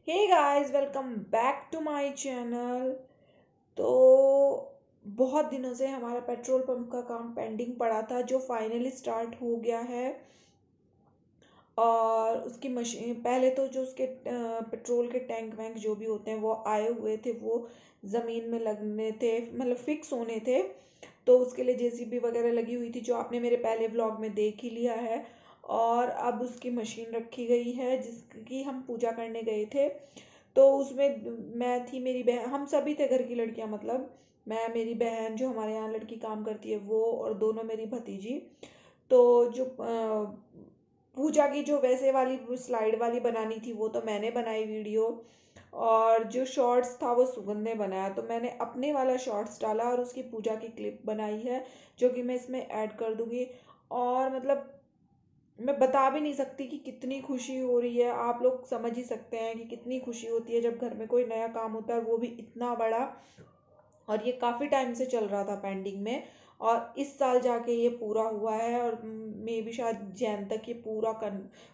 Hey guys, welcome back to my channel. तो बहुत दिनों से हमारा पेट्रोल पंप का काम पेंडिंग पड़ा था, जो फाइनली स्टार्ट हो गया है। और उसकी मशीन पहले तो जो उसके पेट्रोल के टैंक वैंक जो भी होते हैं वो आए हुए थे, वो ज़मीन में लगने थे, मतलब फिक्स होने थे। तो उसके लिए जेसीबी वगैरह लगी हुई थी, जो आपने मेरे पहले व्लॉग में देख ही लिया है। और अब उसकी मशीन रखी गई है जिसकी हम पूजा करने गए थे। तो उसमें मैं थी, मेरी बहन, हम सभी थे घर की लड़कियां, मतलब मैं, मेरी बहन जो हमारे यहाँ लड़की काम करती है वो, और दोनों मेरी भतीजी। तो जो पूजा की जो वैसे वाली स्लाइड वाली बनानी थी वो तो मैंने बनाई वीडियो, और जो शॉर्ट्स था वो सुगंध ने बनाया। तो मैंने अपने वाला शॉर्ट्स डाला और उसकी पूजा की क्लिप बनाई है, जो कि मैं इसमें ऐड कर दूंगी। और मतलब मैं बता भी नहीं सकती कि कितनी खुशी हो रही है। आप लोग समझ ही सकते हैं कि कितनी खुशी होती है जब घर में कोई नया काम होता है, वो भी इतना बड़ा। और ये काफ़ी टाइम से चल रहा था पेंडिंग में, और इस साल जाके ये पूरा हुआ है। और मे भी शायद जैन तक ये पूरा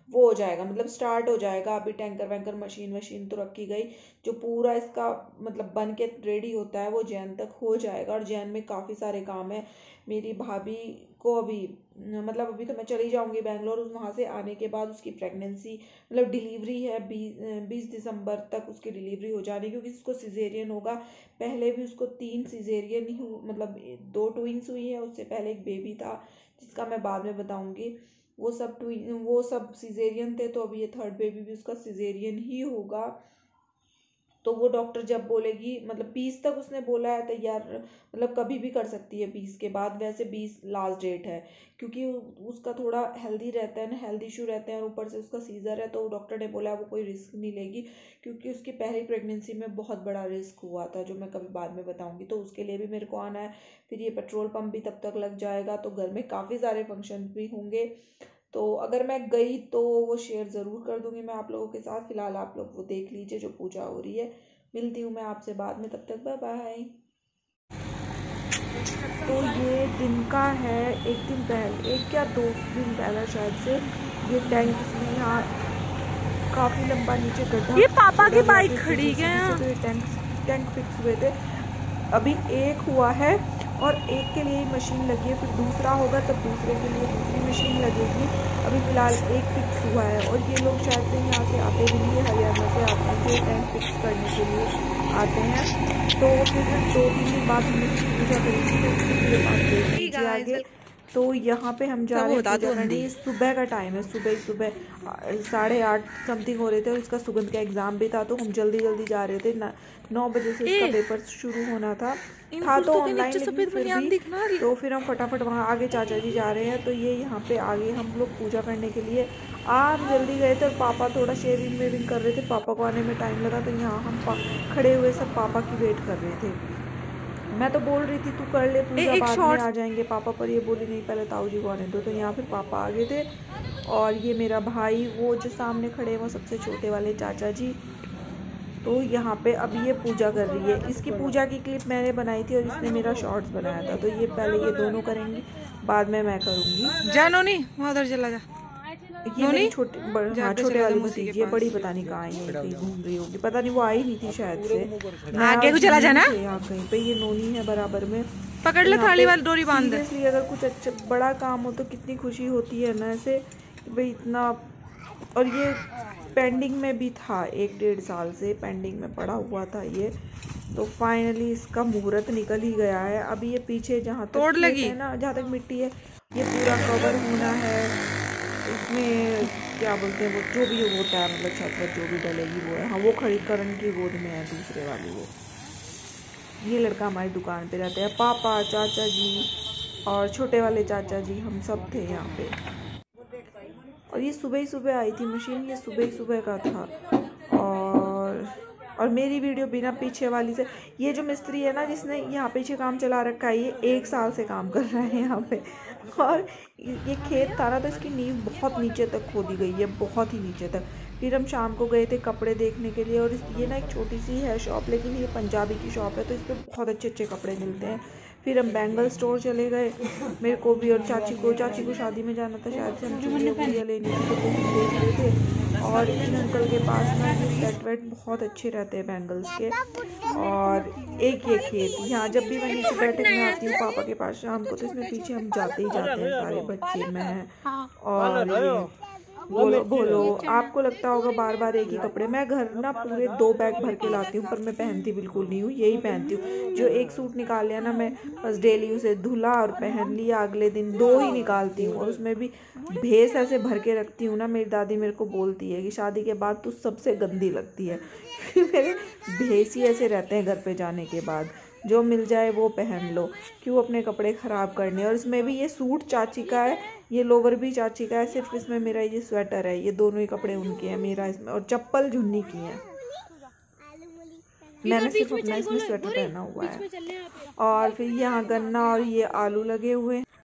वो हो जाएगा, मतलब स्टार्ट हो जाएगा। अभी टैंकर वैंकर मशीन वशीन तो रखी गई, जो पूरा इसका मतलब बन के रेडी होता है वो जैन तक हो जाएगा। और जैन में काफ़ी सारे काम है। मेरी भाभी को अभी, मतलब अभी तो मैं चली जाऊंगी बैंगलोर, वहाँ से आने के बाद उसकी प्रेगनेंसी, मतलब डिलीवरी है, 20 दिसंबर तक उसकी डिलीवरी हो जानी, क्योंकि उसको सिजेरियन होगा। पहले भी उसको 3 सिजेरियन ही मतलब 2 ट्विंस हुई है, उससे पहले एक बेबी था जिसका मैं बाद में बताऊंगी। वो सब सिजेरियन थे, तो अभी ये थर्ड बेबी भी उसका सिजेरियन ही होगा। तो वो डॉक्टर जब बोलेगी, मतलब 20 तक उसने बोला है तैयार, मतलब कभी भी कर सकती है 20 के बाद। वैसे 20 लास्ट डेट है, क्योंकि उसका थोड़ा हेल्दी रहता है ना, हेल्थ इशू रहते हैं, और ऊपर से उसका सीजर है। तो डॉक्टर ने बोला वो कोई रिस्क नहीं लेगी, क्योंकि उसकी पहली प्रेगनेंसी में बहुत बड़ा रिस्क हुआ था, जो मैं कभी बाद में बताऊंगी। तो उसके लिए भी मेरे को आना है। फिर ये पेट्रोल पंप भी तब तक लग जाएगा, तो घर में काफ़ी सारे फंक्शन भी होंगे। तो अगर मैं गई तो वो शेयर ज़रूर कर दूंगी मैं आप लोगों के साथ। फिलहाल आप लोग वो देख लीजिए जो पूजा हो रही है। मिलती हूँ मैं आपसे बाद में, तब तक बाय बाय। तो ये दिन का है, एक दिन पहले, एक या 2 दिन पहले शायद से, ये टैंक इसमें यहाँ काफ़ी लंबा नीचे गड्ढा, ये पापा की बाइक खड़ी है। तो ये टैंक फिक्स हुए थे। अभी एक हुआ है और एक के लिए मशीन लगी है, फिर दूसरा होगा तब दूसरे के लिए दूसरी मशीन लगेगी। अभी फ़िलहाल एक फिक्स हुआ है, और ये लोग शायद से यहाँ से आते भी नहीं है, हरियाणा से आते हैं, जो टैंक फिक्स करने के लिए आते हैं। तो फिर 2-3 दिन बाद हम इसकी पूजा करेंगे, तो उसके बाद देख लीजिए आगे। तो यहाँ पे हम जा रहे हैं पूजा करने। ये सुबह का टाइम है, सुबह 8:30 समथिंग हो रहे थे, और इसका सुगंध का एग्ज़ाम भी था, तो हम जल्दी जल्दी जा रहे थे। 9 बजे से इसका पेपर शुरू होना था तो ऑनलाइन, लेकिन फिर भी तो फिर हम फटाफट वहाँ आगे चाचा जी जा रहे हैं। तो ये यहाँ पे आगे हम लोग पूजा करने के लिए आज जल्दी गए थे, और पापा थोड़ा शेविंग वेविंग कर रहे थे, पापा को आने में टाइम लगा। तो यहाँ हम खड़े हुए सब पापा की वेट कर रहे थे। मैं तो बोल रही थी तू कर ले पूजा, बाद में आ जाएंगे पापा, पर ये बोली नहीं पहले ताऊ जी को आने दो। तो यहाँ फिर पापा आ गए थे, और ये मेरा भाई, वो जो सामने खड़े हैं वो सबसे छोटे वाले चाचा जी। तो यहाँ पे अभी ये पूजा कर रही है। इसकी पूजा की क्लिप मैंने बनाई थी, और इसने मेरा शॉर्ट्स बनाया था। तो ये पहले ये दोनों करेंगी, बाद में मैं करूँगी। जानो नहीं, वहाँ उधर चला जा। ये मेरी छोटे वाली भतीजी है, बड़ी पता नहीं कहाँ है, घूम रही होगी, पता नहीं, वो आई नहीं थी शायद से। आगे को चला जाना, यहाँ कहीं पे ये नोनी है बराबर में। पकड़ ले, थाली वाली डोरी बांध दे। इसलिए अगर कुछ अच्छा बड़ा काम हो तो कितनी खुशी होती है ना ऐसे, भाई इतना। और ये पेंडिंग में भी था, 1-1.5 साल से पेंडिंग में पड़ा हुआ था ये। तो फाइनली इसका मुहूर्त निकल ही गया है। अभी ये पीछे जहाँ तक तोड़ लगी है ना, जहाँ तक मिट्टी है, ये पूरा कवर होना है। इसमें क्या बोलते हैं वो, जो भी होता है, मतलब छत पर जो भी डलेगी वो है। हाँ, वो खड़ी करण की गोद में है, दूसरे वाली वो। ये लड़का हमारी दुकान पे रहते हैं, पापा, चाचा जी और छोटे वाले चाचा जी, हम सब थे यहाँ पे। और ये सुबह ही सुबह आई थी मशीन, ये सुबह ही सुबह का था। और मेरी वीडियो बिना पीछे वाली से, ये जो मिस्त्री है ना जिसने यहाँ पीछे काम चला रखा है, ये 1 साल से काम कर रहा है यहाँ पे। और ये खेत था ना, तो इसकी नींव बहुत नीचे तक खोदी गई है, बहुत ही नीचे तक। फिर हम शाम को गए थे कपड़े देखने के लिए, और ये ना एक छोटी सी है शॉप, लेकिन ये पंजाबी की शॉप है, तो इस पर बहुत अच्छे अच्छे कपड़े मिलते हैं। फिर हम बैंगल स्टोर चले गए, मेरे को भी और चाची को शादी में जाना था शायद से, हम चूड़ियाँ लेनी थी, तो देख रहे थे। और इन अंकल के पास ना ये सेट वेट बहुत अच्छे रहते हैं बैंगल्स के। और एक ये खेत, यहाँ जब भी मैं नीचे बैठने आती हूँ पापा के पास शाम को, तो इसमें पीछे हम जाते ही जाते हैं सारे बच्चे, मैं और ये बोलो बोलो। आपको लगता होगा बार बार एक ही कपड़े, मैं घर ना पूरे 2 बैग भर के लाती हूँ, पर मैं पहनती बिल्कुल नहीं हूँ, यही पहनती हूँ। जो एक सूट निकाल लिया ना मैं बस डेली उसे धुला और पहन लिया, अगले दिन 2 ही निकालती हूँ। और उसमें भी भेस ऐसे भर के रखती हूँ ना, मेरी दादी मेरे को बोलती है कि शादी के बाद तू सबसे गंदी लगती है। मेरे भेस ही ऐसे रहते हैं घर पे जाने के बाद, जो मिल जाए वो पहन लो, क्यों अपने कपड़े ख़राब करने। और इसमें भी ये सूट चाची का है, ये लोवर भी चाची का है, सिर्फ इसमें मेरा ये स्वेटर है, ये दोनों ही कपड़े उनके हैं मेरा इसमें। और चप्पल झुन्नी की है, मैंने सिर्फ अपना इसमें स्वेटर पहना हुआ है। और फिर यहाँ गन्ना और ये आलू लगे हुए